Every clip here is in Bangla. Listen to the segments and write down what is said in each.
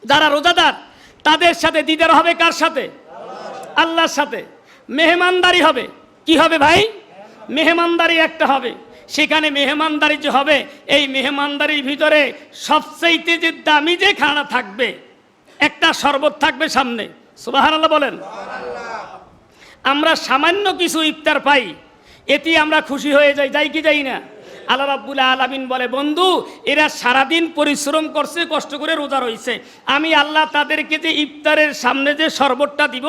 যারা রোজাদার তাদের সাথে দিদার হবে কার সাথে? আল্লাহর সাথে। মেহমানদারি হবে, কি হবে ভাই? মেহমানদারি একটা হবে। সেখানে মেহমানদারি যে হবে, এই মেহমানদারির ভিতরে সবচেয়ে যে দামি যে খানা থাকবে, একটা শরবত থাকবে সামনে। সুবহানাল্লাহ বলেন। আমরা সামান্য কিছু ইফতার পাই, এতে আমরা খুশি হয়ে যাই, যাই কি যাই না? আল্লাহ রাব্বুল আলামিন বলে, বন্ধু এরা সারাদিন পরিশ্রম করছে, কষ্ট করে রোজা রয়েছে, আমি আল্লাহ তাদেরকে যে ইফতারের সামনে যে শরবতটা দিব,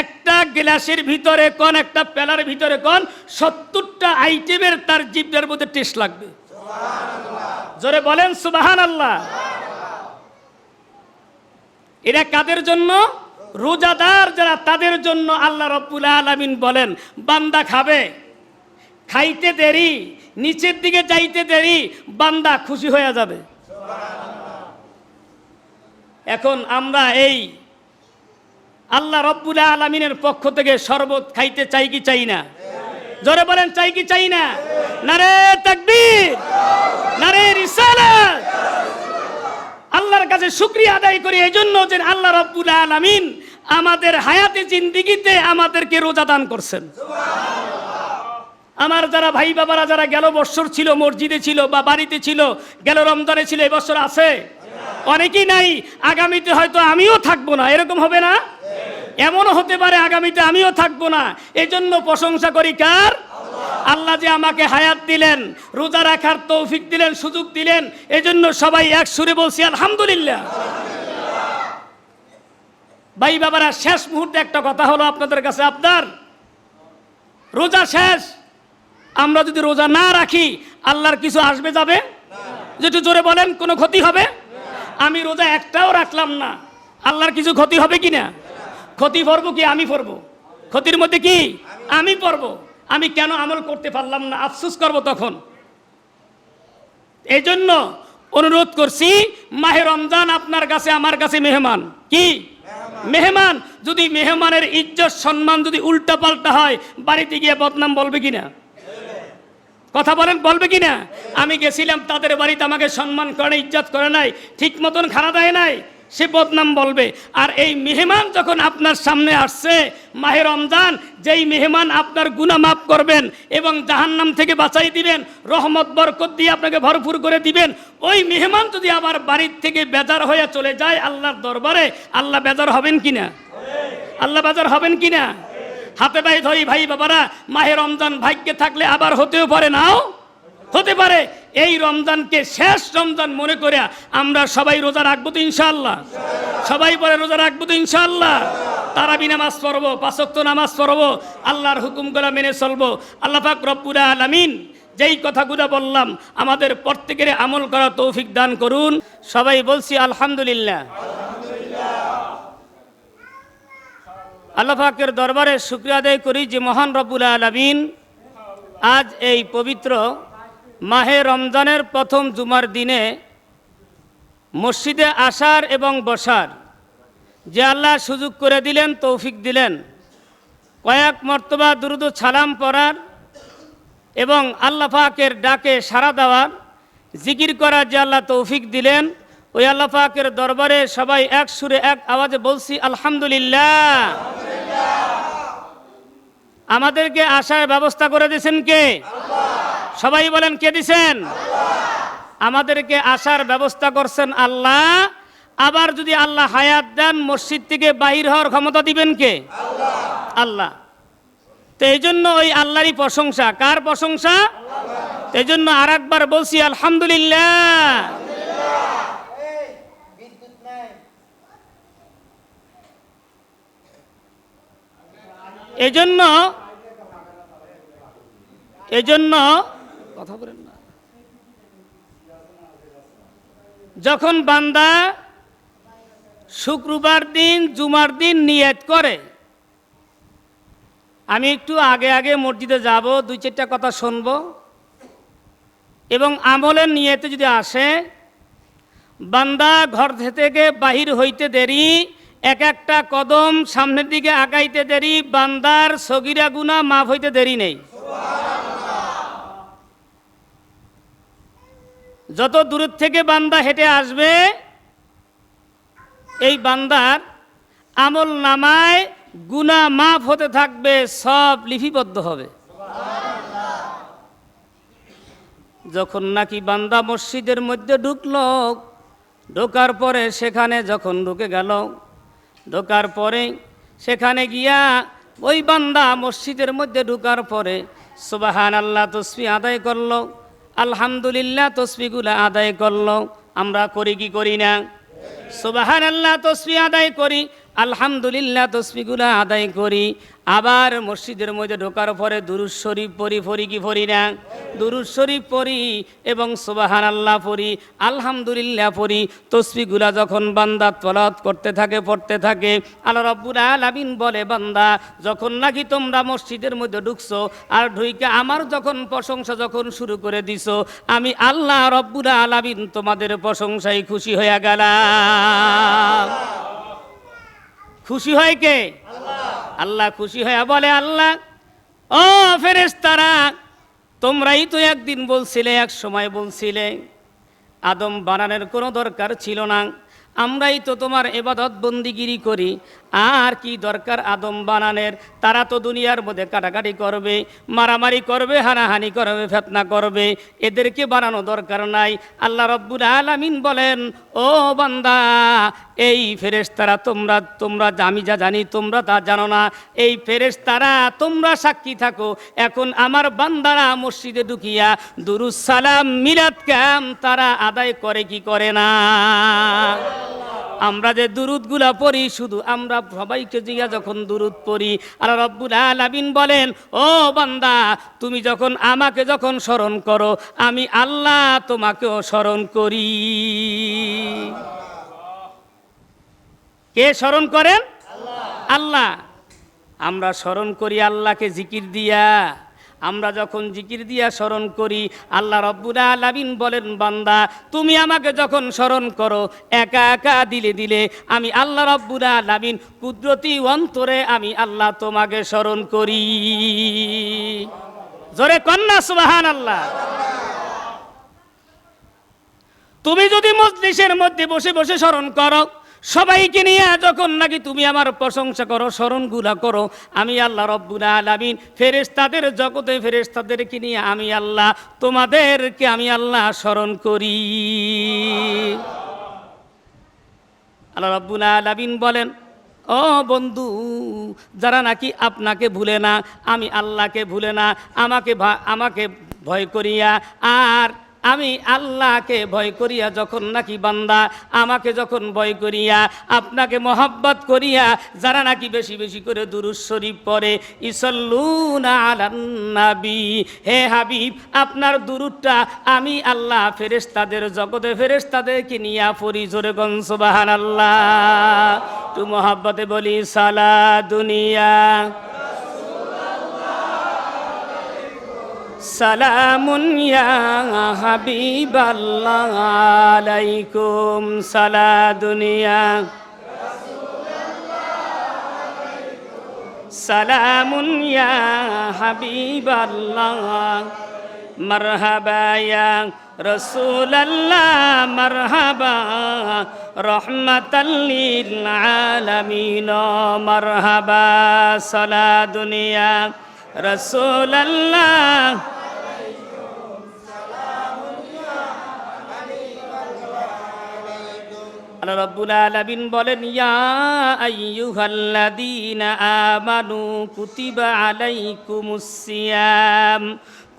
একটা গ্লাসের ভিতরে কোন, একটা পেলার ভিতরে কোন, 70টা আইটেমের তার জিহ্বার মধ্যে টেস্ট লাগবে। জোরে বলেন সুবহানাল্লাহ। এরা কাদের জন্য? রোজাদার যারা, তাদের জন্য আল্লাহ রাব্বুল আলামিন বলেন, বান্দা খাবে, খাইতে দেরি, নিচের দিকে যাইতে দেরি, বান্দা খুশি হয়ে যাবে। এখন আমরা এই আল্লাহ রাব্বুল আলামিনের পক্ষ থেকে শরবত খাইতে চাই কি চাই না? জোরে বলেন, চাই কি চাই না? নারে তাকবীর, নারে রিসালাত। আল্লাহর কাছে শুকরিয়া আদায় করি এই জন্য যে আল্লাহ রাব্বুল আলামিন আমাদের হায়াতে জিন্দেগিতে আমাদেরকে রোজা দান করছেন। আমার যারা ভাই বাবারা যারা গেল বছর ছিল মসজিদে ছিল বা বাড়িতে ছিল, গেল রমজানে ছিল, এবছর আছে অনেকেই নাই, আগামীতে হয়তো আমিও থাকবো না, এরকম হবে না? এমনও হতে পারে আগামীতে আমিও থাকবো না। এই জন্য প্রশংসা করি কার? আল্লাহ যে আমাকে হায়াত দিলেন, রোজা রাখার তৌফিক দিলেন, সুযোগ দিলেন, এই জন্য সবাই এক সুরে বলছি আলহামদুলিল্লাহ। ভাই বাবারা, শেষ মুহূর্তে একটা কথা হলো আপনাদের কাছে, আপনার রোজা শেষ, আমরা যদি রোজা না রাখি আল্লাহর কিছু আসবে যাবে? যেটু জোরে বলেন, কোনো ক্ষতি হবে? আমি রোজা একটাও রাখলাম না, আল্লাহর কিছু ক্ষতি হবে কি না? ক্ষতি পড়বো কি আমি পড়বো? ক্ষতির মধ্যে কি আমি পড়বো? আমি কেন আমল করতে পারলাম না, আফসোস করব তখন। এই জন্য অনুরোধ করছি, মাহে রমজান আপনার কাছে আমার কাছে মেহমান। কি মেহমান? যদি মেহমানের ইজ্জত সম্মান যদি উল্টা পাল্টা হয়, বাড়িতে গিয়ে বদনাম বলবে কিনা? কথা বলেন, বলবে কিনা? আমি গেছিলাম তাদের বাড়িতে, আমাকে সম্মান করে, ইজ্জত করে নাই, ঠিক মতন খানা দেয় নাই, সে বদনাম বলবে। আর এই মেহমান যখন আপনার সামনে আসছে মাহে রমজান, যেই মেহমান আপনার গুনাহ মাফ করবেন এবং জাহান্নাম থেকে বাঁচাই দিবেন, রহমত বরকত দিয়ে আপনাকে ভরপুর করে দিবেন, ওই মেহমান যদি আবার বাড়ির থেকে বেজার হয়ে চলে যায় আল্লাহর দরবারে, আল্লাহ বেজার হবেন কিনা? আল্লাহ বেজার হবেন কিনা? হাতে ভাই ধরি ভাই বাবারা, মাহে রমজান ভাগ্যে থাকলে আবার হতেও পারে, নাও হতে পারে। এই রমজানকে শেষ রমজান মনে করে আমরা সবাই রোজা রাখবো তো ইনশাআল্লাহ? সবাই পরে রোজা রাখবো তো ইনশাআল্লাহ? তারাবি নামাজ পড়বো, 5 ওয়াক্ত নামাজ পড়বো, আল্লাহর হুকুমগুলো মেনে চলবো। আল্লাহ পাক রব্বুল আলামিন যেই কথাগুলো বললাম আমাদের প্রত্যেকের আমল করা তৌফিক দান করুন। সবাই বলছি আলহামদুলিল্লাহ। আল্লাহ পাকের দরবারে শুকরিয়া আদায় করি যে মহান রব্বুল আলামিন আজ এই পবিত্র মাহে রমজানের প্রথম জুমার দিনে মসজিদে আসার এবং বসার যে আল্লাহ সুযোগ করে দিলেন, তৌফিক দিলেন, কয়েক মর্তবা দুরুদ ও সালাম পড়ার এবং আল্লাহ পাকের ডাকে সাড়া দেওয়ার, জিকির করার যে আল্লাহ তৌফিক দিলেন, ওই আল্লাহ পাকের দরবারে সবাই এক সুরে এক আওয়াজে বলছি আলহামদুলিল্লাহ। আমাদেরকে আসার ব্যবস্থা করে দিয়েছেন কে? সবাই বলেন, কে দিছেন? আমাদেরকে আসার ব্যবস্থা করছেন আল্লাহ। আবার যদি আল্লাহ হায়াত দেন, মসজিদ থেকে বাহির হওয়ার ক্ষমতা দিবেন কে? আল্লাহ। তো এই জন্য ওই আল্লাহরই প্রশংসা। কার প্রশংসা? এই জন্য আর একবার বলছি আলহামদুলিল্লাহ। এই জন্য কথা বলেন না, যখন বান্দা শুক্রবার দিন জুমার দিন নিয়ত করে, আমি একটু আগে আগে মসজিদে যাব, 2-4টা কথা শুনব এবং আমলের নিয়তে যদি আসে, বান্দা ঘর থেকে বাহির হইতে দেরি, এক একটা কদম সামনের দিকে আগাইতে দেরি, বান্দার সগীরা গুনাহ মাফ হইতে দেরি নেই। যত দূর থেকে বান্দা হেঁটে আসবে, এই বান্দার আমল নামায় গুনাহ মাফ হতে থাকবে, সব লিপিবদ্ধ হবে। যখন নাকি বান্দা মসজিদের মধ্যে ঢুকলো, ঢোকার পরে সেখানে যখন ঢুকে গেল, ঢোকার পরে সেখানে গিয়া ওই বান্দা মসজিদের মধ্যে ঢোকার পরে সুবহানাল্লাহ তাসবিহ আদায় করলো, আলহামদুলিল্লাহ তাসবিহগুলো আদায় করলো। আমরা করি কি করি না? সুবহানাল্লাহ তাসবিহ আদায় করি, আলহামদুলিল্লাহ তাসবিহগুলো আদায় করি। আবার মসজিদের মধ্যে ঢোকার পরে দুরূদ শরীফ পড়ি কি পড়ি না? দুরূদ শরীফ পড়ি এবং সুবহানাল্লাহ পড়ি, আলহামদুলিল্লাহ পড়ি। তাসবিহগুলো যখন বান্দা তেলাওয়াত করতে থাকে, পড়তে থাকে, আল্লাহ রাব্বুল আলামিন বলে, বান্দা যখন নাকি তোমরা মসজিদের মধ্যে ঢুকছো আর ঢুইকে আমার যখন প্রশংসা যখন শুরু করে দিছো, আমি আল্লাহ রাব্বুল আলামিন তোমাদের প্রশংসায় খুশি হয়ে গেলাম। খুশি হয় কে? আল্লাহ খুশি হয়ে বলে, আল্লাহ ও ফেরেশতারা, তোমরাই তো একদিন বলছিলে, এক সময় বলছিলে আদম বানানোর কোনো দরকার ছিল না, আমরাই তো তোমার ইবাদত বন্দিগিরি করি, আর কি দরকার আদম বানানের? তারা তো দুনিয়ার মধ্যে কাটাকাটি করবে, মারামারি করবে, হানাহানি করবে, ফিতনা করবে, এদেরকে বানানো দরকার নাই। আল্লাহ রাব্বুল আলামিন বলেন, ও বান্দা, এই ফেরেশতারা তোমরা আমি যা জানি তোমরা তা জানো না। এই ফেরেশতারা তোমরা সাক্ষী থাকো, এখন আমার বান্দারা মসজিদে ঢুকিয়া দুরূদ সালাম মিলাদ কাম তারা আদায় করে কি করে না? আমরা যে দুরূদগুলা পড়ি, শুধু আমরা সবাইকে জিয়া যখন দুরূদ পড়ি, আল্লাহ রাব্বুল আলামিন বলেন, ও বান্দা, তুমি যখন আমাকে যখন স্মরণ করো, আমি আল্লাহ তোমাকেও স্মরণ করি। কে স্মরণ করেন? আল্লাহ। আমরা স্মরণ করি আল্লাহকে জিকির দিয়া। আমরা যখন জিকির দিয়া স্মরণ করি, আল্লাহ রাব্বুল আলামিন বলেন, বান্দা তুমি আমাকে যখন স্মরণ করো একা একা দিলে দিলে, আমি আল্লাহ রাব্বুল আলামিন কুদরতি অন্তরে আমি আল্লাহ তোমাকে স্মরণ করি। জোরে কন্না সুবহানাল্লাহ। তুমি যদি মজলিসের মধ্যে বসে বসে স্মরণ করো, সবাইকে নিয়ে যখন নাকি তুমি আমার প্রশংসা করো, স্মরণগুলা করো, আমি আল্লাহ রাব্বুল আলামিন ফেরেশতাদের জগতে ফেরেশতাদেরকে নিয়ে আমি আল্লাহ তোমাদেরকে আমি আল্লাহ স্মরণ করি। আল্লাহ রাব্বুল আলামিন বলেন, ও বন্ধু, যারা নাকি আপনাকে ভুলে না, আমি আল্লাহকে ভুলে না, আমাকে ভয় করিয়া, আর আমি আল্লাহকে ভয় করিয়া যখন নাকি বান্দা আমাকে যখন ভয় করিয়া আপনাকে মহব্বত করিয়া যারা নাকি বেশি বেশি করে দুরূদ শরীফ পড়ে, ইসাল্লুনা আলান নবী, হে হাবিব আপনার দুরূদটা আমি আল্লাহ ফেরেশতাদের জগতে ফেরেশতাদেরকে নিয়া পড়ি। জোরে কোন সুবহানাল্লাহ। তু মহব্বতে বলি সালা দুনিয়া সালামুন ইয়া হাবিবাল্লাহ আলাইকুম সালা দুনিয়া সালামুন ইয়া হাবিবাল্লাহ মারহাবা ইয়া রাসূলুল্লাহ মারহাবা রাহমাতাল লিল আলামিন মারহাবা সালা দুনিয়া রাসূলুল্লাহ। আল্লাহ রাব্বুল আলামিন বলেন, ইয়া আইয়ুহাল্লাযীনা আমানু কুতিবা আলাইকুমুস সিয়াম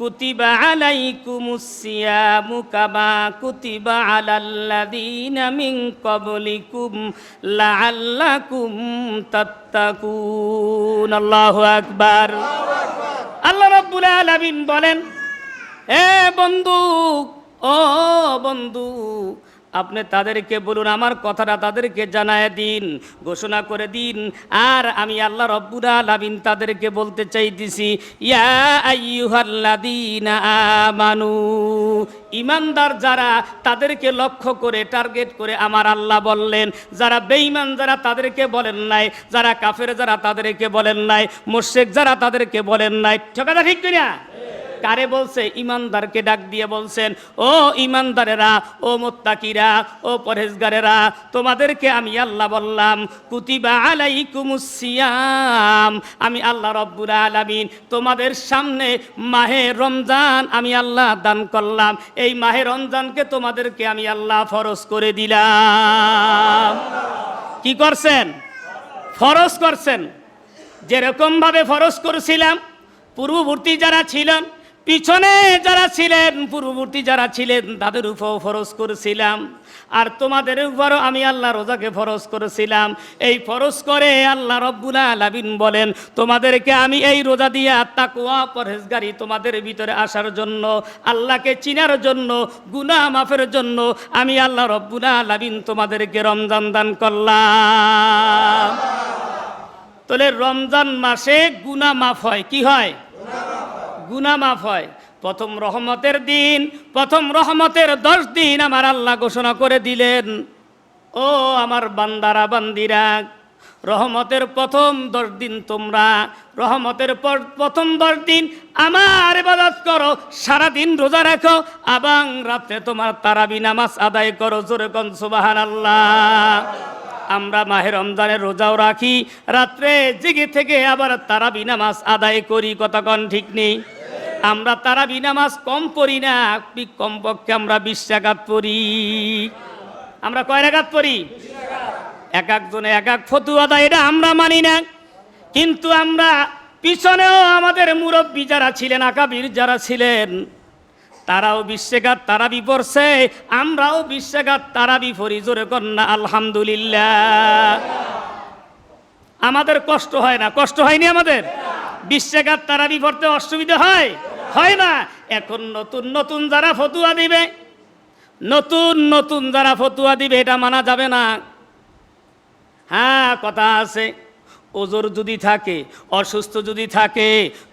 কুতিবা আলাইকুমুস সিয়ামু কামা কুতিবা আলাল্লাযীনা মিন ক্বাবলিকুম লাআল্লাকুম তাত্তাকুন। আল্লাহু আকবার। আল্লাহ রাব্বুল আলামিন বলেন, হে বন্ধু, ও বন্ধু, আপনি তাদেরকে বলুন, আমার কথাটা তাদেরকে জানায় দিন, ঘোষণা করে দিন। আর আমি আল্লাহ রাব্বুল আলামিন তাদেরকে বলতে চাইতেছি, ইয়া আইয়ুহাল্লাযীনা আমানু, ইমানদার যারা তাদেরকে লক্ষ্য করে টার্গেট করে আমার আল্লাহ বললেন, যারা বেঈমান যারা তাদেরকে বলেন নাই, যারা কাফের যারা তাদেরকে বলেন নাই, মুশরিক যারা তাদেরকে বলেন নাই। ঠিক না? কারে বলছে? ইমানদারকে ডাক দিয়ে বলছেন, ও ইমানদারেরা, ও মুত্তাকিরা, ও পরহেজগারেরা, তোমাদেরকে আমি আল্লাহ বললাম কুতিবা আলাইকুমুস সিয়াম, আমি আল্লাহ রব্বুল আলামিন তোমাদের সামনে মাহে রমজান আমি আল্লাহ দান করলাম। এই মাহে রমজানকে তোমাদেরকে আমি আল্লাহ ফরজ করে দিলাম। কি করছেন? ফরজ করছেন। যেরকম ভাবে ফরজ করেছিলাম, পূর্ববর্তী যারা ছিলেন, পিছনে যারা ছিলেন, পূর্ববর্তী যারা ছিলেন, তাদের উপর ফরজ করেছিলাম। আর তোমাদের উপরও আমি আল্লাহ রোজাকে ফরজ করেছিলাম। এই ফরজ করে আল্লাহ রব্বুল আলামিন বলেন, তোমাদেরকে আমি এই রোজা দিয়া তাকওয়া পরহেজগারি তোমাদের ভিতরে আসার জন্য, আল্লাহকে চিনার জন্য, গুনাহ মাফের জন্য আমি আল্লাহ রব্বুল আলামিন তোমাদেরকে রমজান দান করলাম। তাহলে রমজান মাসে গুনাহ মাফ হয়। কি হয়? গুনাহ মাফ হয়। প্রথম রহমতের দিন, প্রথম রহমতের 10 দিন আমার আল্লাহ ঘোষণা করে দিলেন, ও আমার বান্দারা বান্দিরা, রহমতের প্রথম 10 দিন তোমরা রহমতের প্রথম 10 দিন আমার ইবাদত করো, সারাদিন রোজা রাখো, এবং রাতে তোমার তারাবি নামাজ আদায় করো। জোরে কোন সুবহানাল্লাহ। আমরা মাহে রমজানের রোজাও রাখি, রাত্রে জেগে থেকে আবার তারাবি নামাজ আদায় করি। কথা কোন ঠিক নেই? আমরা তারাবি নামাজ কম পড়ি না, কমপক্ষে আমরা 20 রাকাত পড়ি। আমরা কয় রাকাত পড়ি? এক একজনে এক এক ফতুয়া দেয়, এটা আমরা মানি না। কিন্তু আমরা পিছনেও আমাদের মুরব্বী যারা ছিলেন, আকাবির যারা ছিলেন, তারাও 20 রাকাত তারাবি পড়ছে, আমরাও 20 রাকাত তারাবি পড়ি। জোরে কন্যা আলহামদুলিল্লাহ। আমাদের কষ্ট হয় না? কষ্ট হয়নি আমাদের? 20 রাকাত তারাবি পড়তে অসুবিধা হয়? হয় না। এখন নতুন নতুন যারা ফতুয়া দিবে, নতুন নতুন যারা ফতুয়া দিবে, এটা মানা যাবে না। হ্যাঁ, কথা আছে, ওজোর যদি থাকে, অসুস্থ যদি থাকে,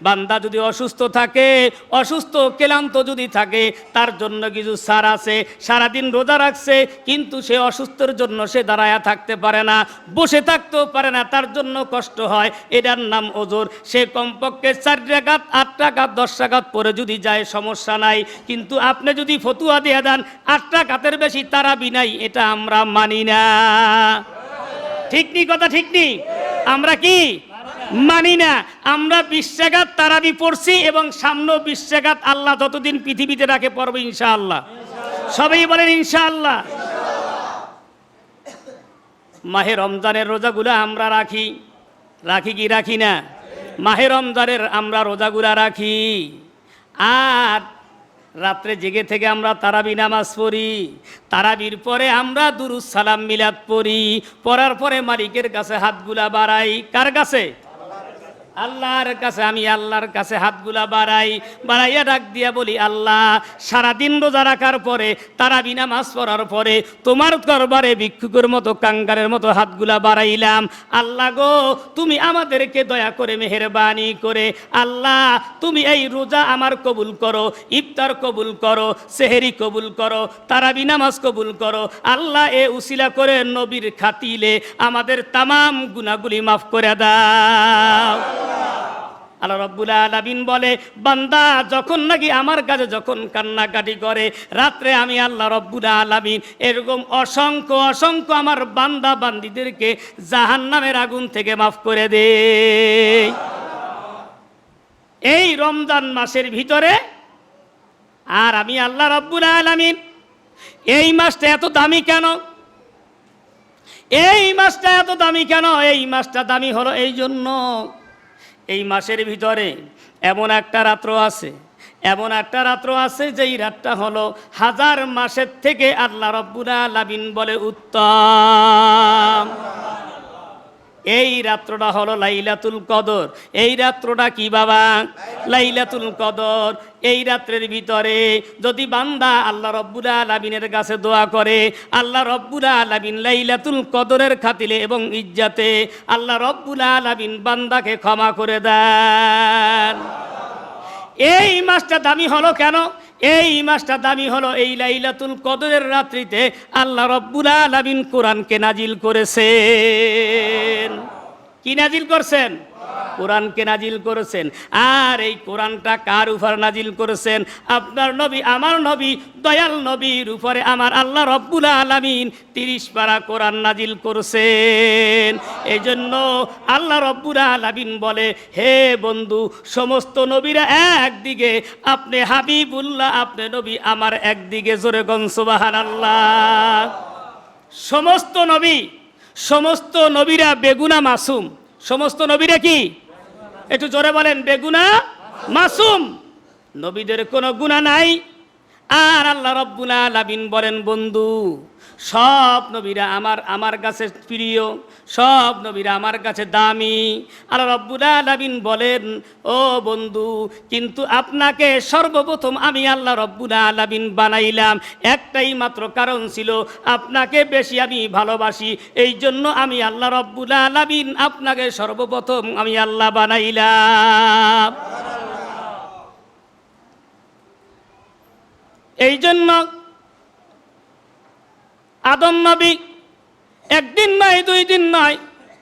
বান্দা যদি অসুস্থ থাকে, অসুস্থ ক্লান্ত যদি থাকে, তার জন্য কিছু সার আছে। সারাদিন রোজা রাখছে, কিন্তু সে অসুস্থের জন্য সে দাঁড়ায়া থাকতে পারে না, বসে থাকতেও পারে না, তার জন্য কষ্ট হয়, এটার নাম ওজোর। সে কমপক্ষে 4 রাকাত, 8 রাকাত, 10 রাকাত পরে যদি যায় সমস্যা নাই। কিন্তু আপনি যদি ফতুয়া দিয়ে দেন 8 রাকাতের বেশি তারাবি নাই, এটা আমরা মানি না। ঠিক নি? কথা ঠিক নি? আমরা কি মানি না? আমরা 20 রাকাত তারাবি পড়ছি, এবং সামনে 20 রাকাত আল্লাহ যতদিন পৃথিবীতে রাখে পড়বো ইনশাআল্লাহ। সবাই বলেন ইনশাআল্লাহ। মাহে রমজানের রোজাগুলা আমরা রাখি, রাখি কি রাখি না? মাহে রমজানের আমরা রোজাগুলা রাখি, আর রাত্রে জেগে থেকে আমরা তারাবি নামাজ পড়ি। তারাবির পরে আমরা দুরুদ সালাম মিলাদ পড়ি। পড়ার পরে মালিকের কাছে হাতগুলা বাড়াই। কার কাছে? আল্লাহর কাছে। আমি আল্লাহর কাছে হাতগুলা বাড়াইয়া ডাক দিয়া বলি, আল্লাহ, সারাদিন রোজা রাখার পরে, তারাবি নামাজ পড়ার পরে তোমার দরবারে ভিক্ষুকের মতো, কাঙ্গারের মতো হাতগুলা বাড়াইলাম। আল্লাহ গো, তুমি আমাদেরকে দয়া করে, মেহেরবানি করে, আল্লাহ তুমি এই রোজা আমার কবুল করো, ইফতার কবুল করো, সেহেরি কবুল করো, তারাবি নামাজ কবুল করো। আল্লাহ এ উসিলা করে নবীর খাতিলে আমাদের তামাম গুনাহগুলি মাফ করে দাও। আল্লাহ রাব্বুল আলামিন বলে, বান্দা যখন নাকি আমার কাছে যখন কান্নাকাটি করে রাত্রে, আমি আল্লাহ রাব্বুল আলামিন এরকম অসংখ্য অসংখ্য আমার বান্দা বান্দীদেরকে জাহান্নামের আগুন থেকে মাফ করে দেই। এই রমজান মাসের ভিতরে। আর আমি আল্লাহ রাব্বুল আলামিন এই মাসটা এত দামি কেন? এই মাসটা এত দামি কেন? এই মাসটা দামি হলো এই জন্য, এই মাসের ভিতরে এমন একটা রাত্র আছে, এমন একটা রাত্র আছে যেই রাতটা হলো 1000 মাসের থেকে আল্লাহ রাব্বুল আলামিন বলে উত্তম। এই রাত্রটা হলো লাইলাতুল কদর। এই রাত্রটা কি বাবা? লাইলাতুল কদর। এই রাত্রের ভিতরে যদি বান্দা আল্লাহ রাব্বুল আলামিনের কাছে দোয়া করে, আল্লাহ রাব্বুল আলামিন লাইলাতুল কদরের খাতিলে এবং ইজ্জতে আল্লাহ রাব্বুল আলামিন বান্দাকে ক্ষমা করে দেন। এই মাসটা দামি হলো কেন? এই মাসটা দামি হলো এই লাইলাতুল কদরের রাত্রিতে আল্লাহ রাব্বুল আলামিন কোরআনকে নাজিল করেছেন। কি নাজিল করছেন? কোরআনকে নাজিল করেছেন। আর এই কোরআনটা কার উপর নাজিল করেছেন? আপনার নবী, আমার নবী, দয়াল নবীর উপরে আমার আল্লাহ রব্বুল আলামিন 30 পারা কোরআন নাজিল করেছেন। এই জন্য আল্লাহ রব্বুল আলামিন বলে, হে বন্ধু, সমস্ত নবীরা একদিকে, আপনি হাবিবুল্লাহ, আপনি নবী আমার একদিকে। জোরে গন সুবহানাল্লাহ। সমস্ত নবীরা বেগুনা মাসুম। সমস্ত নবীরা কি? একটু জোরে বলেন, বেগুনা মাসুম। নবীদের কোনো গুনাহ নাই। আর আল্লাহ রব্বুল আলামিন বলেন, বন্ধু, সব নবীরা আমার কাছে প্রিয়, সব নবীরা আমার কাছে দামি। আল্লাহ রব্বুল আলামিন বলেন, ও বন্ধু, কিন্তু আপনাকে সর্বপ্রথম আমি আল্লাহ রব্বুল আলামিন বানাইলাম একটাই মাত্র কারণ ছিল, আপনাকে বেশি আমি ভালোবাসি। এই জন্য আমি আল্লাহ রব্বুল আলামিন আপনাকে সর্বপ্রথম আমি আল্লাহ বানাইলাম। এই জন্য আদম নবী একদিন নয়, 2 দিন নয়,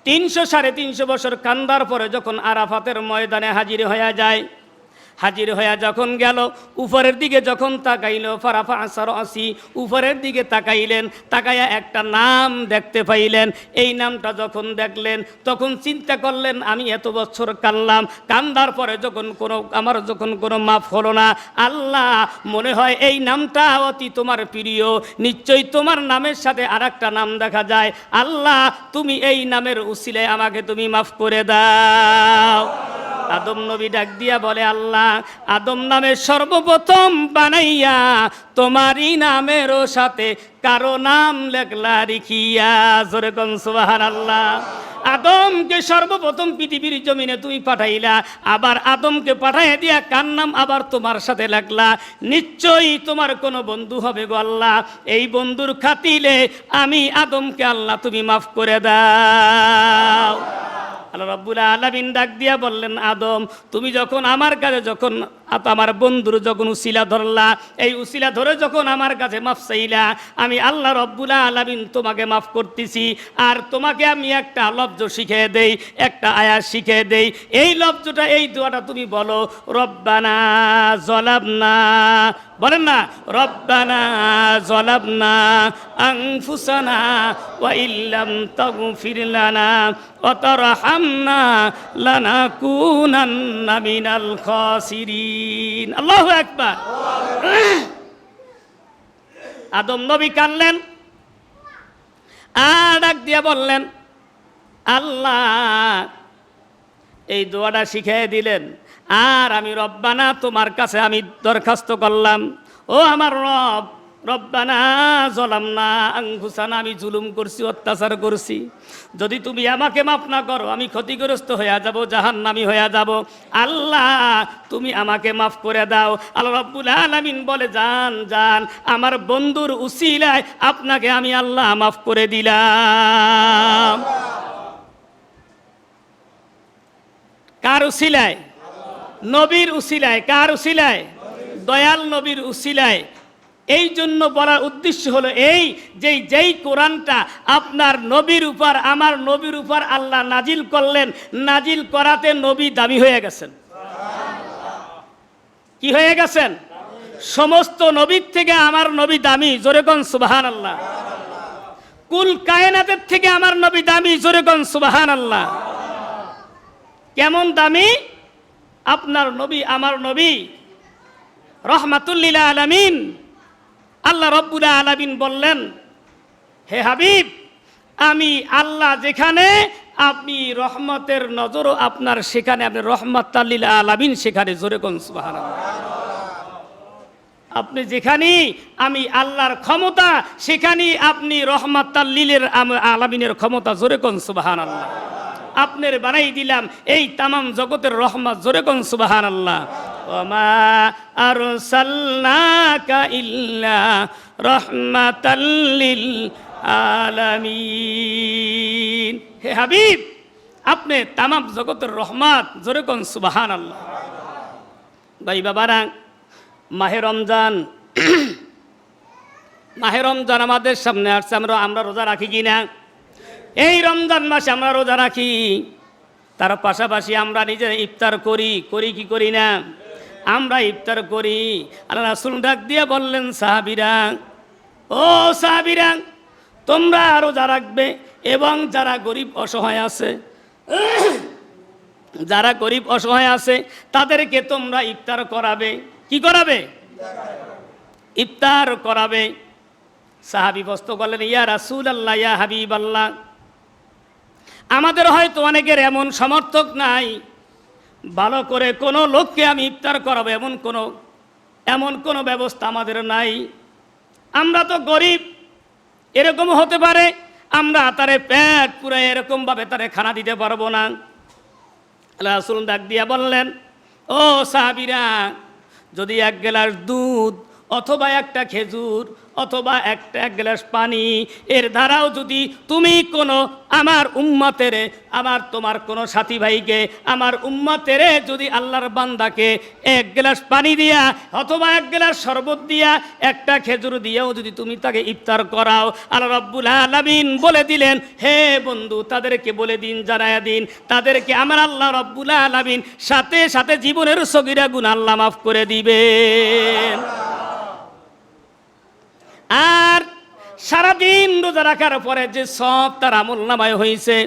300-350 বছর কান্দার পরে যখন আরাফাতের ময়দানে হাজির হয়ে যায়, হাজির হয়ে যখন গেল, উপরের দিকে যখন তাকাইল, ফারাফা আসার আসি, উপরের দিকে তাকাইলেন, তাকাইয়া একটা নাম দেখতে পাইলেন। এই নামটা যখন দেখলেন, তখন চিন্তা করলেন, আমি এত বছর কাঁদলাম, কান্দার পরে যখন আমার কোনো মাফ হলো না, আল্লাহ, মনে হয় এই নামটা অতি তোমার প্রিয়, নিশ্চয়ই তোমার নামের সাথে আরেকটা নাম দেখা যায়। আল্লাহ, তুমি এই নামের উসিলায় আমাকে তুমি মাফ করে দাও। আদম নবী ডাক দিয়া বলে, আল্লাহ, আদম নামে সর্বপ্রথম বানাইয়া তোমারই নামেরও সাথে কারো নাম লেখলা রিখিয়া। জোরে কোন সুবহানাল্লাহ। আদমকে সর্বপ্রথম পৃথিবীর জমিনে তুমি পাঠাইলা, আবার আদমকে পাঠাইয়া দিয়া কার নাম আবার তোমার সাথে লাগলা? নিশ্চয়ই তোমার কোনো বন্ধু হবে গো আল্লাহ। এই বন্ধুর খাতিলে আমি আদমকে আল্লাহ তুমি মাফ করে দাও। আল্লাহ রাব্বুল আলামিন ডাক দিয়া বললেন, আদম, তুমি যখন আমার কাছে আমার বন্ধুর যখন উসিলা ধরলা, এই উসিলা ধরে যখন আমার কাছে মাফ চাইলা, আমি আল্লাহ রাব্বুল আলামিন তোমাকে মাফ করতেছি। আর তোমাকে আমি একটা লফজ শিখিয়ে দেই, একটা আয়াত শিখিয়ে দেই। এই লফজটা, এই দোয়াটা তুমি বলো, রব্বানা যালামনা, বলেন না, রব্বানা যালামনা আনফুসানা ওয়া ইল্লাম তাগফির লানা ওয়া তারহামনা লানাকুনান্না মিনাল খাসিরিন। আল্লাহু আকবার। আদম নবী কানলেন, আর ডাক দিয়া বললেন, আল্লাহ, এই দোয়াটা শিখিয়ে দিলেন। আর আমি রব্বানা তোমার কাছে আমি দরখাস্ত করলাম, ও আমার রব, রব্বানা যালামনা আনফুসানা, আমি জুলুম করছি, অত্যাচার করছি, যদি তুমি আমাকে মাফ না করো আমি ক্ষতিগ্রস্ত হয়ে যাব, জাহান্নামী হয়ে যাব। আল্লাহ, তুমি আমাকে মাফ করে দাও। আল্লাহ রাব্বুল আলামিন বলে, যান, আমার বন্ধুর উসিলায় আপনাকে আমি আল্লাহ মাফ করে দিলাম। কার উসিলায়? নবীর উসিলায়। কার উসিলায়? দয়াল নবীর উসিলায়। এই জন্য বলার উদ্দেশ্য হলো এই, যেই কোরআনটা আপনার নবীর উপর, আমার নবীর উপর আল্লাহ নাজিল করলেন, নাজিল করাতে নবী দামি হয়ে গেছেন। কি হয়ে গেছেন? সমস্ত নবীর থেকে আমার নবী দামি। জোরে কোন সুবহানাল্লাহ। কুল কায়নাতের থেকে আমার নবী দামি। জোরে কোন সুবহানাল্লাহ। কেমন দামি? আপনার নবী, আমার নবী রহমাতুল লিল আলামিন। আল্লাহ রাব্বুল আলামিন বললেন, হে হাবিব, আমি আল্লাহ যেখানে, আপনি রহমতের নজরও আপনার সেখানে, আপনি রহমাতুল লিল আলামিন সেখানে। জোরে কোন সুবহানাল্লাহ। আপনি যেখানে, আমি আল্লাহর ক্ষমতা সেখানে, আপনি রহমাতুল লিল আলামিনের ক্ষমতা। জোরে কোন সুবহানাল্লাহ। আপনার বানাই দিলাম এই তামাম জগতের রহমত। জোরে কোন সুবহানাল্লাহ। ওমা আরসালনাকা ইল্লা রাহমাতাল লিল আলামিন। হে হাবিব, আপনি তামাম জগতের রহমত। জোরে কোন সুবহানাল্লাহ। ভাই বাবারা, মাহে রমজান, মাহে রমজান আমাদের সামনে আসছে। আমরা রোজা রাখি কি না? এই রমজান মাসে আমরা রোজা রাখি। তার পাশাপাশি আমরা নিজেরা ইফতার করি কি করি না? আমরা ইফতার করি। আল্লাহ রাসূল ডাক দিয়ে বললেন, সাহাবীরা, ও সাহাবীরা, তোমরা রোজা রাখবে এবং যারা গরিব অসহায় আছে যারা গরিব অসহায় আছে তাদেরকে তোমরা ইফতার করাবে। কি করাবে? ইফতার করাবে। সাহাবী প্রশ্ন করলেন, ইয়া রাসূলুল্লাহ, ইয়া হাবিবাল্লাহ, আমাদের হয়তো অনেকের এমন সমর্থক নাই, ভালো করে কোনো লোককে আমি ইফতার করাবো এমন কোনো ব্যবস্থা আমাদের নাই। আমরা তো গরিব, এরকম হতে পারে আমরা তারে পেট পুরে এরকমভাবে তারে খানা দিতে পারবো না। আল্লাহ রাসূল ডাক দিয়া বললেন, ও সাহাবীরা, যদি এক গ্লাস দুধ অথবা একটা খেজুর অথবা এক গ্লাস পানি এর দ্বারাও যদি তুমি কোনো আমার উম্মতেরে, তোমার কোনো সাথী ভাইকে, আমার উম্মতেরে যদি আল্লাহর বান্দাকে এক গ্লাস পানি দিয়া অথবা এক গ্লাস শরবত দিয়া একটা খেজুর দিয়েও যদি তুমি তাকে ইফতার করাও, আল্লাহ রাব্বুল আলামিন বলে দিলেন, হে বন্ধু, তাদেরকে বলে দিন, জানায়া দিন, তাদেরকে আমার আল্লাহ রাব্বুল আলামিন সাথে সাথে জীবনের সগীরা গুনাহ আল্লাহ মাফ করে দিবেন। আর সারাদিন রোজা রাখার পরে যে সব তার আমল নামায় হয়েছে,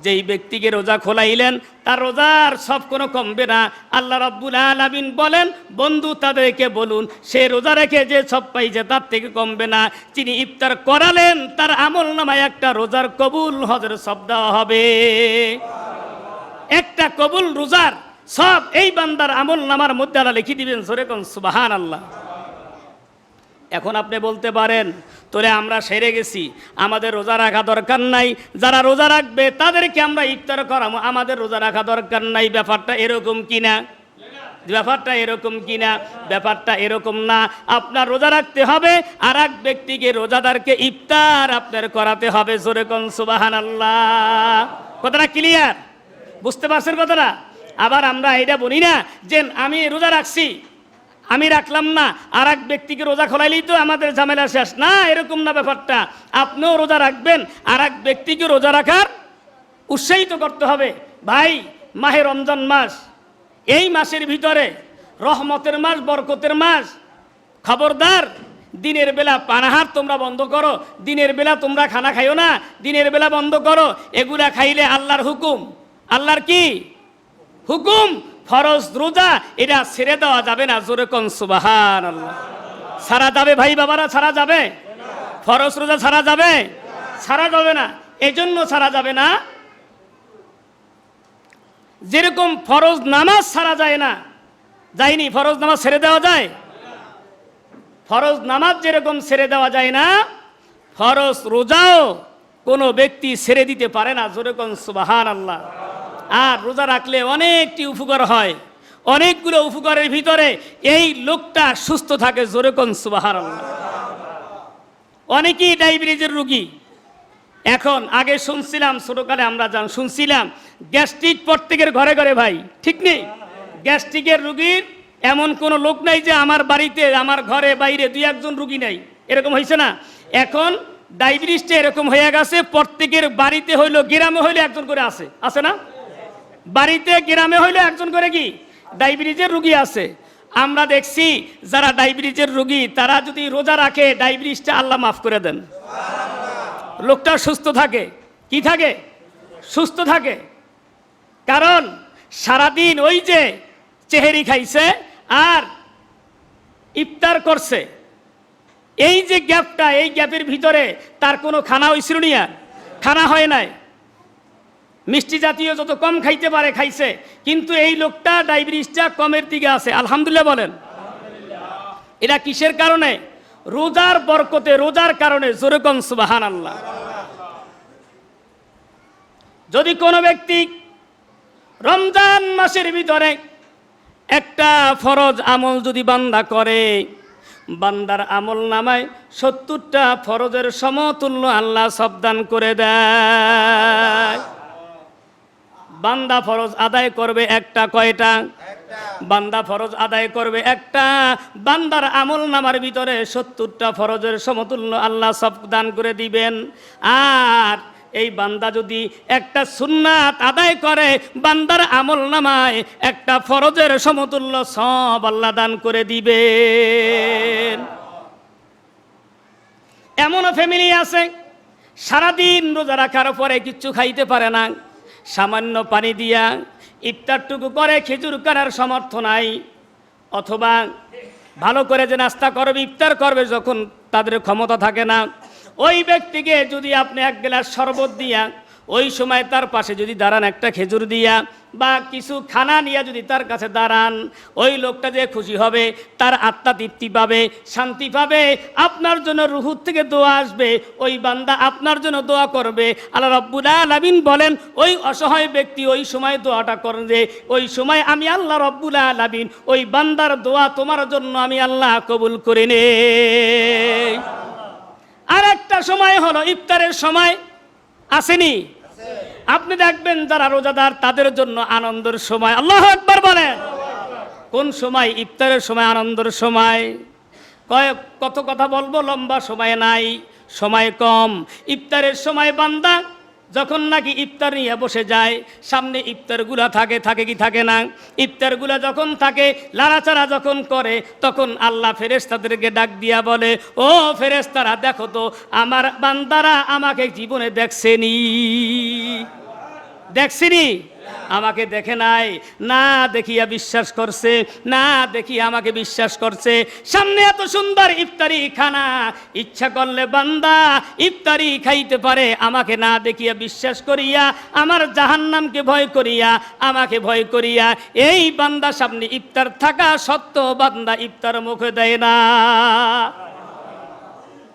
যেই ব্যক্তিকে রোজা খোলাইলেন তার রোজার সব কোনো কমবে না। আল্লাহ রাব্বুল আলামিন বলেন, বন্ধু তাদেরকে বলুন, সে রোজা রেখে যে সব পাইছে তার থেকে কমবে না। যিনি ইফতার করালেন তার আমল নামায় একটা রোজার কবুল হজের সব দেওয়া হবে। একটা কবুল রোজার সব এই বান্দার আমল নামার মধ্যে আল্লাহ লিখে দিবেন। জোরে কোন সুবহানাল্লাহ। এখন আপনি বলতে পারেন, তোরে আমরা সেরে গেছি, আমাদের রোজা রাখা দরকার নাই, যারা রোজা রাখবে তাদেরকে আমরা ইফতার করাবো, আমাদের রোজা রাখা দরকার নাই। ব্যাপারটা এরকম কিনা? ব্যাপারটা এরকম কিনা? ব্যাপারটা এরকম না। আপনার রোজা রাখতে হবে, আর এক ব্যক্তিকে, রোজাদারকে ইফতার আপনার করাতে হবে। জোরে কোন সুবহানাল্লাহ। কথাটা ক্লিয়ার? বুঝতে পারছেন কথাটা? আবার আমরা এটা বলি না যে আমি রোজা রাখছি, আমি রাখলাম না, আর এক ব্যক্তিকে রোজা খোলাইলেই তো আমাদের ঝামেলা শেষ। না, এরকম না ব্যাপারটা। আপনিও রোজা রাখবেন, আর এক ব্যক্তিকে রোজা রাখার উৎসাহিত করতে হবে। ভাই, মাহে রমজান মাস, এই মাসের ভিতরে রহমতের মাস, বরকতের মাস। খবরদার, দিনের বেলা পানাহার তোমরা বন্ধ করো, দিনের বেলা তোমরা খানা খাইও না, দিনের বেলা বন্ধ করো। এগুলা খাইলে আল্লাহর হুকুম, আল্লাহর কি হুকুম? ফরজ রোজা এটা ছেড়ে দেওয়া যাবে না। জোরে কোন সুবহানাল্লাহ। ছাড়া যাবে ভাই বাবারা? ছাড়া যাবে? ফরজ রোজা ছাড়া যাবে? ছাড়া যাবে না। এই জন্য ছাড়া যাবে না, যেরকম ফরজ নামাজ ছাড়া যায় না, যায়নি, ফরজ নামাজ ছেড়ে দেওয়া যায়? ফরজ নামাজ যেরকম ছেড়ে দেওয়া যায় না, ফরজ রোজাও কোনো ব্যক্তি ছেড়ে দিতে পারে না। জোরে কোন সুবহানাল্লাহ। আর রোজা রাখলে অনেকটি উপকার হয়, অনেকগুলো উপকারের ভিতরে এই লোকটা সুস্থ থাকে। জোরে কোন সুবহানাল্লাহ। অনেকেই ডায়াবেটিসের রোগী। এখন আগে শুনছিলাম, ছোটকালে আমরা শুনছিলাম গ্যাস্ট্রিক প্রত্যেকের ঘরে ঘরে, ভাই ঠিক নেই? গ্যাস্ট্রিকের রোগীর এমন কোনো লোক নাই যে আমার বাড়িতে, আমার ঘরে বাইরে দুই একজন রোগী নাই, এরকম হয়েছে না? এখন ডায়াবেটিসটা এরকম হয়ে গেছে, প্রত্যেকের বাড়িতে হইলো, গ্রামে হইলে একজন করে আছে না? বাড়িতে গ্রামে হইলে একজন করে কি ডায়াবেটিসের রোগী আছে। আমরা দেখছি যারা ডায়াবেটিসের রোগী তারা যদি রোজা রাখে, ডায়াবেটিসটা আল্লাহ মাফ করে দেন, লোকটা সুস্থ থাকে। কি থাকে? সুস্থ থাকে। কারণ সারাদিন ওই যে চেহারি খাইছে আর ইফতার করছে, এই যে গ্যাপটা, এই গ্যাপের ভিতরে তার কোনো খানা হয়েছিল না? খানা হয় নাই। মিষ্টি জাতীয় যত কম খাইতে পারে খাইছে, কিন্তু এই লোকটা ডায়াবেটিসটা কমের দিকে আছে। আলহামদুলিল্লাহ বলেন। এটা কিসের কারণে? রোজার বরকতে, রোজার কারণে। জোরে কোন সুবহানাল্লাহ। যদি কোনো ব্যক্তি রমজান মাসের ভিতরে একটা ফরজ আমল যদি বান্দা করে, বান্দার আমল নামায় 70টা ফরজের সমতুল্য আল্লাহ সব দান করে দেয়। বান্দা ফরজ আদায় করবে একটা, কয়টা? বান্দা ফরজ আদায় করবে একটা, বান্দার আমল নামার ভিতরে 70টা ফরজের সমতুল্য আল্লাহ সব দান করে দিবেন। আর এই বান্দা যদি একটা সুন্নাত আদায় করে বান্দার আমল নামায় একটা ফরজের সমতুল্য সওয়াব আল্লাহ দান করে দিবেন। এমনও ফ্যামিলি আছে সারাদিন রোজা রাখার পরে কিচ্ছু খাইতে পারে না, সামান্য পানি দিয়া ইফতারটুকু করে, খেজুর করার সামর্থ্য নাই, অথবা ভালো করে যে নাস্তা করবে ইফতার করবে যখন তাদের ক্ষমতা থাকে না, ওই ব্যক্তিকে যদি আপনি এক গ্লাস শরবত দিয়া ওই সময় তার পাশে যদি দাঁড়ান, একটা খেজুর দিয়া বা কিছু খানা নিয়ে যদি তার কাছে দাঁড়ান, ওই লোকটা যে খুশি হবে, তার আত্মা তৃপ্তি পাবে, শান্তি পাবে, আপনার জন্য রুহুর থেকে দোয়া আসবে, ওই বান্দা আপনার জন্য দোয়া করবে। আল্লাহ রাব্বুল আলামিন বলেন ওই অসহায় ব্যক্তি ওই সময় দোয়াটা করবে, ওই সময় আমি আল্লাহ রাব্বুল আলামিন ওই বান্দার দোয়া তোমার জন্য আমি আল্লাহ কবুল করে নেই। আর একটা সময় হলো ইফতারের সময়, আসেনি? আপনি দেখবেন যারা রোজাদার তাদের জন্য আনন্দের সময়। আল্লাহু আকবার বলেন। কোন সময়? ইফতারের সময়, আনন্দের সময়। কত কথা বলবো, লম্বা সময় নাই, সময় কম। ইফতারের সময় বান্দা যখন নাকি ইফতার নিয়ে বসে যায়, সামনে ইফতারগুলা থাকে কি থাকে না? ইফতারগুলা যখন থাকে, লাড়াচাড়া যখন করে, তখন আল্লাহ ফেরেশতাদেরকে ডাক দিয়া বলে, ও ফেরেশতারা দেখো তো আমার বান্দারা আমাকে জীবনে দেখছেনি? আমাকে দেখে নাই, না দেখিয়া বিশ্বাস করছে, না দেখিয়া আমাকে বিশ্বাস করছে। সামনে এত সুন্দর ইফতারি খানা, ইচ্ছা করলে বান্দা ইফতারি খাইতে পারে, আমাকে না দেখিয়া বিশ্বাস করিয়া, আমার জাহান্নামকে ভয় করিয়া, আমাকে ভয় করিয়া। এই বান্দা সামনে ইফতার থাকা সত্ত্বেও বান্দা ইফতার মুখে দেয় না।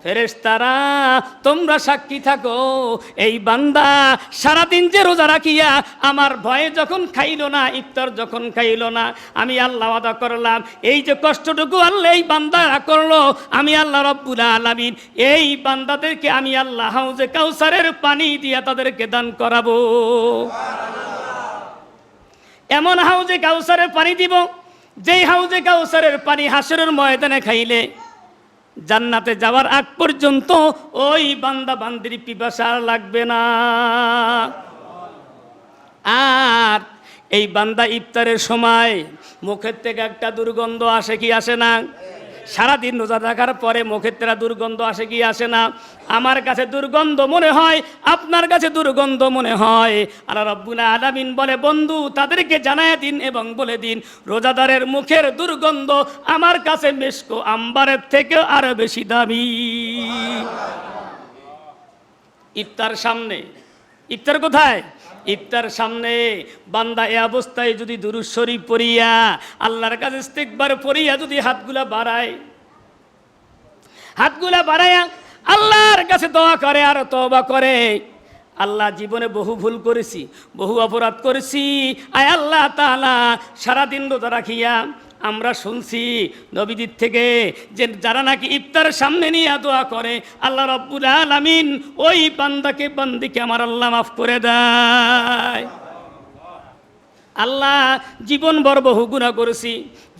ফেরেশতারা তোমরা সাক্ষী থাকো, এই বান্দা সারাদিন যে রোজা রাখিয়া আমার ভয়ে যখন খাইল না, ইফতার যখন খাইল না, আমি আল্লাহ ওয়াদা করলাম এই যে কষ্টটুকু আল্লাহ এই বান্দারা করলো, আমি আল্লাহ রাব্বুল আলামিন এই বান্দাদেরকে আমি আল্লাহ হাউজে কাউসারের পানি দিয়া তাদেরকে দান করাবো। এমন হাউজে কাউসারের পানি দিব, যেই হাউজে কাউসারের পানি হাসরের ময়দানে খাইলে জান্নাতে যাওয়ার আগ পর্যন্ত ওই বান্দা বান্দির পিপাসা লাগবে না। আর এই বান্দা ইফতারের সময় মুখের থেকে একটা দুর্গন্ধ আসে কি আসে না? সারাদিন রোজা রাখার পরে মুখের থেকে দুর্গন্ধ আসে কি আসে না? আমার কাছে দুর্গন্ধ মনে হয়, আপনার কাছে দুর্গন্ধ মনে হয়। আল্লাহ রাব্বুল আলামিন বলে বন্ধু তাদেরকে জানায় দিন এবং বলে দিন রোজাদারের মুখের দুর্গন্ধ আমার কাছে মিশকো আম্বারের থেকে আরো বেশি দামি। ইফতার সামনে, ইফতার কোথায়? ইফতার সামনে বান্দা এ অবস্থায় যদি দুরূদ শরীফ পড়িয়া আল্লাহর কাছে ইস্তিগফার পড়িয়া যদি হাতগুলা বাড়ায়া আল্লাহর কাছে দোয়া করে আর তওবা করে, আল্লাহ জীবনে বহু ভুল করেছি, বহু অপরাধ করেছি, আয় আল্লাহ তাআলা সারাদিন রোজা রাখিয়া আমরা শুনছি নবীদের থেকে যে যারা নাকি ইফতার সামনে নিয়ে দোয়া করে আল্লাহ রাব্বুল আলামিন ওই বান্দিকে আমার আল্লাহ মাফ করে দেয়। আল্লাহ জীবন ভর বহু গুনাহ করেছি,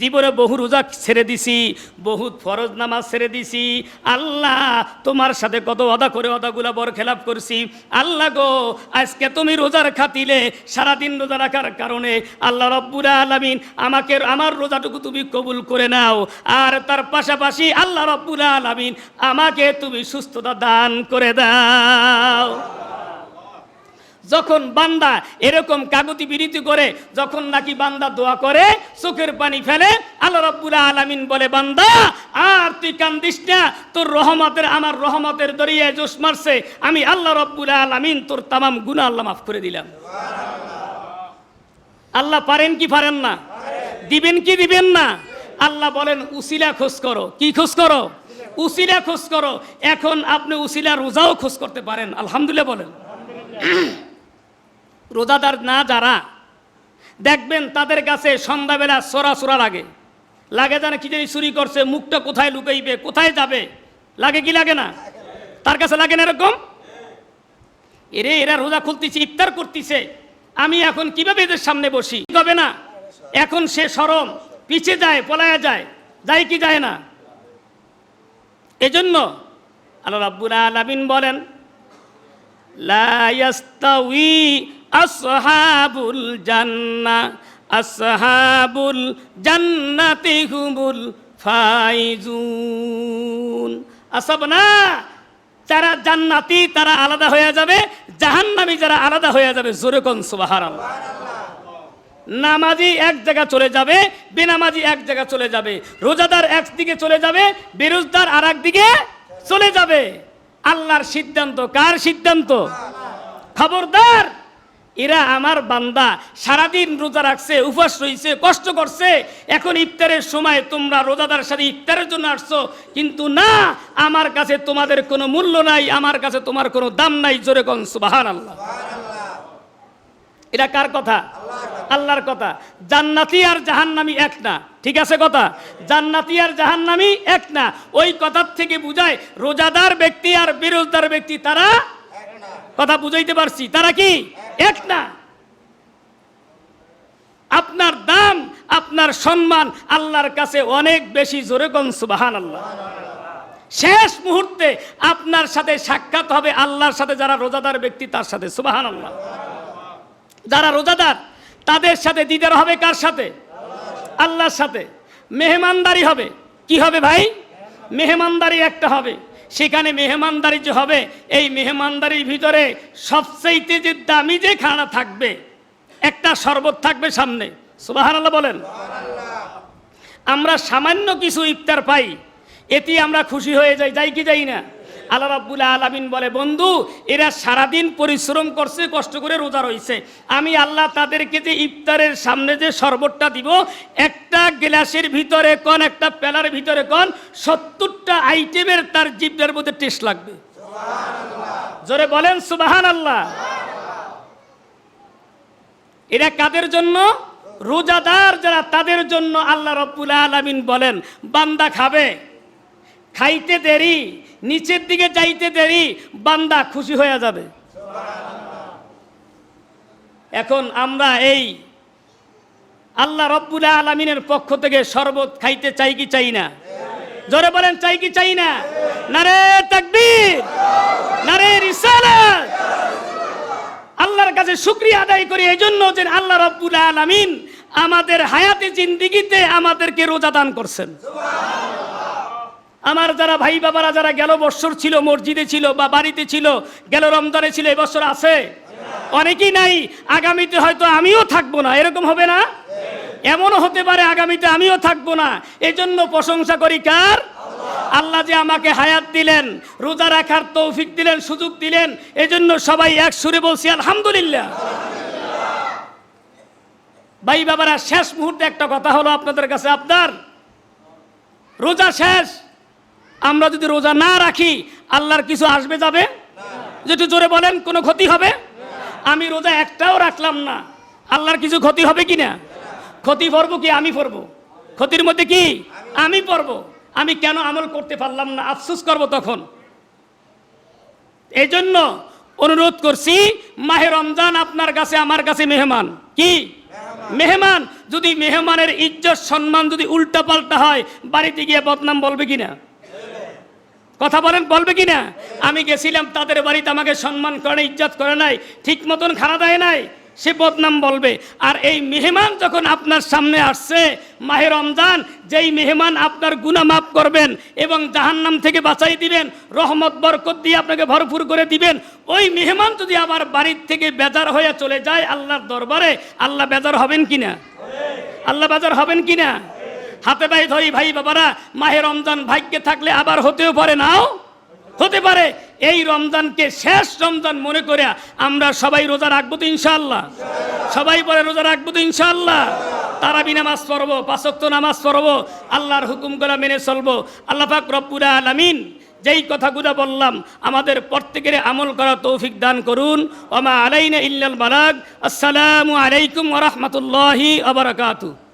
জীবনে বহু রোজা ছেড়ে দিছি, বহুত ফরজ নামাজ ছেড়ে দিছি, আল্লাহ তোমার সাথে কত ওয়াদা করে ওয়াদাগুলা বরখেলাপ করছি। আল্লাহ গো আজকে তুমি রোজার খাতিলে সারাদিন রোজা রাখার কারণে আল্লাহ রাব্বুল আলামিন আমাকে আমার রোজাটুকু তুমি কবুল করে নাও, আর তার পাশাপাশি আল্লাহ রাব্বুল আলামিন আমাকে তুমি সুস্থতা দান করে দাও। যখন বান্দা এরকম কাগতি বিরতি করে, যখন নাকি বান্দা দোয়া করে চোখের পানি ফেলে, আল্লাহ রাব্বুল আলামিন বলে বান্দা আর তুই কান্দিস না, তোর রহমতের আমার রহমতের দরিয়ায় জোশ মারছে, আমি আল্লাহ রাব্বুল আলামিন তোর তামাম গুনাহ আল্লাহ মাফ করে দিলাম। আল্লাহ পারেন কি পারেন না? দিবেন কি দিবেন না? আল্লাহ বলেন উসিলা খোঁজ করো। কি খোঁজ করো? উসিলা খোঁজ করো। এখন আপনি উসিলা রোজাও খোঁজ করতে পারেন, আলহামদুলিল্লাহ বলেন। রোজাদার না যারা দেখবেন তাদের কাছে সন্ধ্যাবেলা সোরা লাগে জানে কি জানি চুরি করছে, মুখটা কোথায় লুকাইবে, কোথায় যাবে, লাগে কি লাগে না? তার কাছে লাগে না এরকম? এরা রোজা খুলতেছে, ইফতার করতেছে, আমি এখন কিভাবে এদের সামনে বসি, হবে না? এখন সে শরম পিছে যায়, পলায়া যায় কি যায় না? এজন্য আল্লাহ রাব্বুল আলামিন বলেন লা ইয়াস্তাউই আসহাবুল জান্নাহ আসহাবুল জান্নাতি হুমুল ফাইজুন। আসহাবনা যারা জান্নাতি তারা আলাদা হয়ে যাবে, জাহান্নামী যারা আলাদা হয়ে যাবে। জোরে কোন সুবহানাল্লাহ। নামাজি এক জায়গা চলে যাবে, বেনামাজি এক জায়গা চলে যাবে, রোজাদার একদিকে চলে যাবে, বেরোজদার আর একদিকে চলে যাবে। আল্লাহর সিদ্ধান্ত। কার সিদ্ধান্ত? খবরদার, এরা আমার বান্দা, সারাদিন রোজা রাখছে, উপবাস রয়েছে, কষ্ট করছে, এখন ইফতারের সময় তোমরা রোজাদার সাথে ইফতারের জন্য আসছো, কিন্তু না, আমার কাছে তোমাদের কোনো মূল্য নাই, আমার কাছে তোমার কোনো দাম নাই। জোরে কোন সুবহানাল্লাহ। এটা কার কথা? আল্লাহর কথা। জান্নাতি আর জাহান্নামী এক না, ঠিক আছে কথা? জান্নাতি আর জাহান্নামী এক না। ওই কথার থেকে বুঝায় রোজাদার ব্যক্তি আর বেরোজদার ব্যক্তি তারা কথা বুঝাইতে পারছি, তারা কি এক না। আপনার দাম, আপনার সম্মান আল্লাহর কাছে অনেক বেশি। জোরে কোন সুবহানাল্লাহ। শেষ মুহূর্তে আপনার সাথে সাক্ষাৎ হবে আল্লাহর সাথে, যারা রোজাদার ব্যক্তি তার সাথে। সুবহানাল্লাহ। যারা রোজাদার তাদের সাথে দিদার হবে কার সাথে? আল্লাহর সাথে। মেহমানদারি হবে। কি হবে ভাই? মেহমানদারি একটা হবে। সেখানে মেহমানদারি যে হবে, এই মেহমানদারির ভিতরে সবচেয়ে যে দামি যে খানা থাকবে, একটা শরবত থাকবে সামনে। সুবহানাল্লাহ বলেন। আমরা সামান্য কিছু ইফতার পাই, এতে আমরা খুশি হয়ে যাই, যাই কি যাই না? আল্লাহ রাব্বুল আলামিন বলে, বন্ধু এরা সারাদিন পরিশ্রম করছে, কষ্ট করে রোজা রয়েছে, আমি আল্লাহ তাদেরকে যে ইফতারের সামনে যে শরবতটা দিব, একটা গ্লাসের ভিতরে কোন, একটা পেলার ভিতরে কোন, 70টা আইটেমের তার জিহ্বার মধ্যে টেস্ট লাগবে। জোরে বলেন সুবহানাল্লাহ। এরা কাদের জন্য? রোজাদার যারা, তাদের জন্য আল্লাহ রাব্বুল আলামিন বলেন, বান্দা খাবে, খাইতে দেরি, নিচের দিকে যাইতে দেরি, বান্দা খুশি হয়ে যাবে। এখন আমরা এই আল্লাহ রাব্বুল আলামিনের পক্ষ থেকে শরবত খাইতে চাই কি চাই না? জোরে বলেন, চাই কি চাই না? নারে তাকবীর, নারে রিসালাত। আল্লাহর কাছে শুকরিয়া আদায় করি এই জন্য যে আল্লাহ রাব্বুল আলামিন আমাদের হায়াতে জিন্দেগিতে আমাদেরকে রোজা দান করছেন। আমার যারা ভাই বাবারা যারা গেল বছর ছিল মসজিদে ছিল বা বাড়িতে ছিল, গেল রমজানে ছিল, এবছর আছে অনেকেই নাই, আগামীতে হয়তো আমিও থাকবো না, এরকম হবে না? এমনও হতে পারে আগামীতে আমিও থাকবো না। এজন্য প্রশংসা করি কার? আল্লাহ যে আমাকে হায়াত দিলেন, রোজা রাখার তৌফিক দিলেন, সুযোগ দিলেন, এজন্য সবাই এক সুরে বলছি আলহামদুলিল্লাহ। ভাই বাবারা, শেষ মুহূর্তে একটা কথা হলো আপনাদের কাছে, আপনার রোজা শেষ, আমরা যদি রোজা না রাখি আল্লাহর কিছু আসবে যাবে? যেটু জোরে বলেন, কোনো ক্ষতি হবে? আমি রোজা একটাও রাখলাম না, আল্লাহর কিছু ক্ষতি হবে কি না? ক্ষতি পড়বো কি? আমি পড়বো। ক্ষতির মধ্যে কি? আমি পড়বো। আমি কেন আমল করতে পারলাম না, আফসোস করব তখন। এই জন্য অনুরোধ করছি, মাহে রমজান আপনার কাছে আমার কাছে মেহমান। কি মেহমান? যদি মেহমানের ইজ্জত সম্মান যদি উল্টা পাল্টা হয়, বাড়িতে গিয়ে বদনাম বলবে কিনা? কথা বলেন, বলবে কিনা? আমি গেছিলাম তাদের বাড়িতে, আমাকে সম্মান করে, ইজ্জত করে নাই, ঠিক মতন খানা দেয় নাই, সে বদনাম বলবে। আর এই মেহমান যখন আপনার সামনে আসছে মাহে রমজান, যেই মেহমান আপনার গুনাহ মাফ করবেন এবং জাহান্নাম থেকে বাঁচাই দিবেন, রহমত বরকত দিয়ে আপনাকে ভরপুর করে দিবেন, ওই মেহমান যদি আবার বাড়ির থেকে বেজার হয়ে চলে যায় আল্লাহর দরবারে, আল্লাহ বেজার হবেন কিনা? আল্লাহ বেজার হবেন কিনা? হাতে ভাই ধরি ভাই বাবারা, মাহে রমজান ভাগ্যে থাকলে আবার হতেও পারে, নাও হতে পারে। এই রমজানকে শেষ রমজান মনে করে আমরা সবাই রোজা রাখবো তো ইনশাআল্লাহ? সবাই পরে রোজা রাখবো তো ইনশাআল্লাহ? তারাবি নামাজ পড়বো, 5 ওয়াক্ত নামাজ পড়বো, আল্লাহর হুকুমগুলো মেনে চলবো। আল্লাহ পাক রব্বুল আলামিন যেই কথাগুলো বললাম আমাদের প্রত্যেকের আমল করা তৌফিক দান করুন। ওয়া মা আলাইনা ইল্লাল বালাগ। আসসালামু আলাইকুম ওয়া রাহমাতুল্লাহি ওয়া বারাকাতুহু।